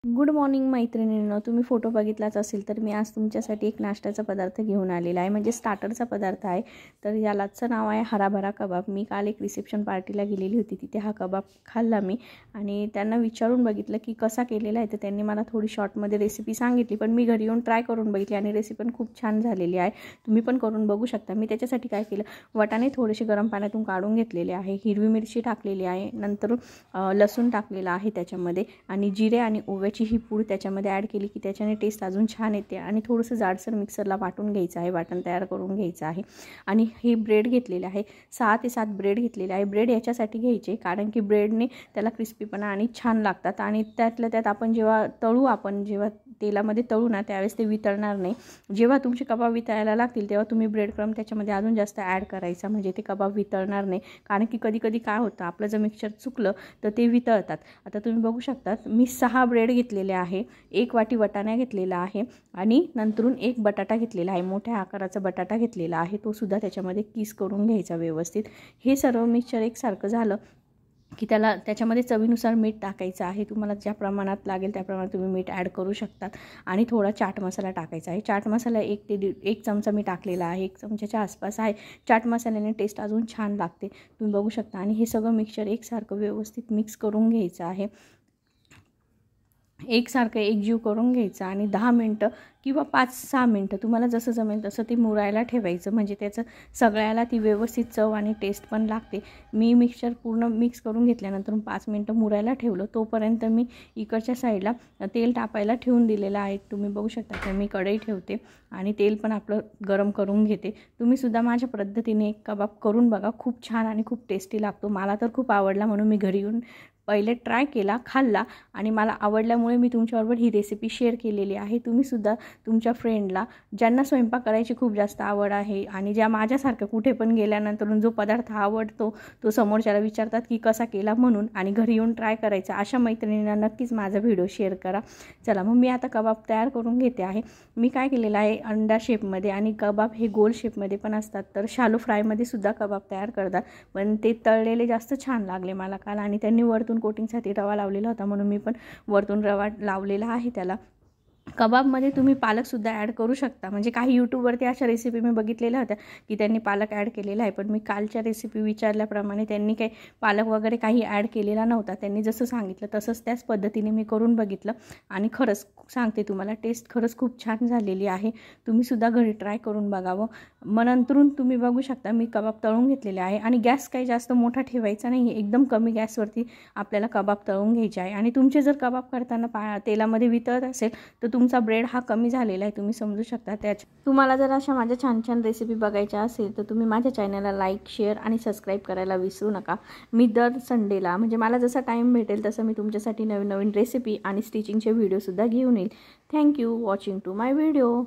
Good morning मैत्रिणींनो, तुम्ही photo बघितलाच असेल तर मी आज तुमच्यासाठी एक नाश्त्याचा पदार्थ घेऊन आलेला आहे, म्हणजे स्टार्टरचा पदार्थ आहे। तर यालाचं नाव आहे हराभरा कबाब। मी काल एक रिसेप्शन पार्टीला गेलेली होती, तिथे हा कबाब खाल्ला मी आणि त्यांना विचारून बघितलं की कसा केलेला आहे। तर त्यांनी मला थोडी शॉर्टमध्ये रेसिपी सांगितली, पण मी घरी येऊन ट्राय करून बघितली आणि रेसिपी पण खूप छान झालेली आहे। तुम्ही पण करून बघू शकता। मी त्याच्यासाठी काय केलं, वाटाणे थोडेसे गरम पाण्यातून काढून घेतलेले आहे, हिरवी मिरची टाकलेली आहे, नंतर लसूण टाकलेला आहे त्याच्यामध्ये आणि जिरे आणि ओव्याची ही पूड त्याच्यामध्ये ॲड केली की त्याच्याने टेस्ट अजून छान येते। आणि थोडंसं जाडसर मिक्सरला वाटून घ्यायचं आहे, वाटण तयार करून घ्यायचं आहे। आणि हे ब्रेड घेतलेले आहे, 6 ते 7 ब्रेड घेतलेले आहे। ब्रेड याच्यासाठी घ्यायचे कारण की ब्रेडने त्याला क्रिस्पीपणा आणि छान लागतात आणि त्यातल्या त्यात आपण जेव्हा तेलामध्ये तळू ना त्यावेळेस ते वितळणार नाही। जेव्हा तुमचे कबाब वितळायला लागतील तेव्हा तुम्ही ब्रेड क्रम्ब त्याच्यामध्ये अजून जास्त ॲड करायचा, म्हणजे ते कबाब वितळणार नाही। कारण की कधी काय होतं, आपलं जर मिक्सचर चुकलं तर ते वितळतात। आता तुम्ही बघू शकता, मी 6 ब्रेड घेतलेले आहे, 1 वाटी वाटाणा घेतलेला आहे आणि नंतरून 1 बटाटा घेतलेला आहे, मोठ्या आकाराचा बटाटा घेतलेला आहे, तो सुद्धा त्याच्यामध्ये किस करून घ्यायचा व्यवस्थित। हे सर्व मिक्सचर एकसारखं झालं की त्याच्यामध्ये चवीनुसार मीठ टाकायचं आहे। तुम्हाला ज्या प्रमाणात लागेल त्या प्रमाणात तुम्ही मीठ ॲड करू शकतात आणि थोडा चाट मसाला टाकायचा आहे। चाट मसाला 1 चमचा मी टाकलेला आहे, 1 चमच्याच्या आसपास आहे। चाट मसाल्याने टेस्ट अजून छान लागते, तुम्ही बघू शकता। आणि हे सगळं मिक्सचर एकसारखं व्यवस्थित मिक्स करून घ्यायचं आहे, एकसारखं एकजीव करून घ्यायचं आणि 10 मिनटं किंवा 5-6 मिनटं तुम्हाला जसं जमेल तसं ते मुरायला ठेवायचं, म्हणजे त्याचं सगळ्याला ती व्यवस्थित चव आणि टेस्ट पण लागते। मी मिक्सचर पूर्ण मिक्स करून घेतल्यानंतर 5 मिनटं मुरायला ठेवलं, तोपर्यंत मी इकडच्या साईडला तेल तापायला ठेवून दिलेलं आहे। तुम्ही बघू शकता की मी कढई ठेवते आणि तेल पण आपलं गरम करून घेते। तुम्ही सुद्धा माझ्या पद्धतीने एक कबाब करून बघा, खूप छान आणि खूप टेस्टी लागतो। मला तर खूप आवडला म्हणून मी घरी येऊन पहिले ट्राय केला, खाल्ला आणि मला आवडल्यामुळे मी तुमच्याबरोबर ही रेसिपी शेअर केलेली आहे। तुम्ही सुद्धा तुमच्या फ्रेंडला, ज्यांना स्वयंपाक करायची खूप जास्त आवड आहे आणि ज्या माझ्यासारखं कुठे पण गेल्यानंतर जो पदार्थ आवडतो तो समोरच्याला विचारतात की कसा केला म्हणून, आणि घरी येऊन ट्राय करायचा, अशा मैत्रिणींना नक्कीच माझा व्हिडिओ शेअर करा। चला मग मी आता कबाब तयार करून घेते आहे। मी काय केलेलं आहे, अंडा शेपमध्ये, आणि कबाब हे गोल शेपमध्ये पण असतात, तर शालो फ्रायमध्ये सुद्धा कबाब तयार करतात, पण ते तळलेले जास्त छान लागले मला काल। आणि त्यांनी वरतून कोटिंगसाठी रवा लावलेला होता म्हणून मी पण वरतून रवा लावलेला आहे त्याला। कबाबमध्ये तुम्ही पालकसुद्धा ॲड करू शकता, म्हणजे काही यूट्यूबवरती अशा रेसिपी मी बघितलेल्या होत्या की त्यांनी पालक ॲड केलेला आहे, पण मी कालच्या रेसिपी विचारल्याप्रमाणे त्यांनी काही पालक वगैरे काही ॲड केलेला नव्हता। त्यांनी जसं सांगितलं तसंच त्याच पद्धतीने मी करून बघितलं आणि खरंच सांगते तुम्हाला, टेस्ट खरंच खूप छान झालेली आहे। तुम्हीसुद्धा घरी ट्राय करून बघावं। मग नंतरून तुम्ही बघू शकता मी कबाब तळून घेतलेले आहे आणि गॅस काही जास्त मोठा ठेवायचा नाही, एकदम कमी गॅसवरती आपल्याला कबाब तळून घ्यायचे आहे। आणि तुमचे जर कबाब करताना तेलामध्ये वितळत असेल तर तुमचा ब्रेड हा कमी झालेला आहे, तुम्ही समजू शकता। तुम्हाला जर अशा माझ्या छान छान रेसिपी बघायच्या असेल तर तुम्ही माझ्या चॅनलला लाईक, शेअर आणि सबस्क्राईब करायला विसरू नका। मी दर संडेला, म्हणजे मला जसा टाईम भेटेल तसं मी तुमच्यासाठी नवीन रेसिपी आणि स्टिचिंगचे व्हिडिओसुद्धा घेऊन येईल। Thank you watching to my video.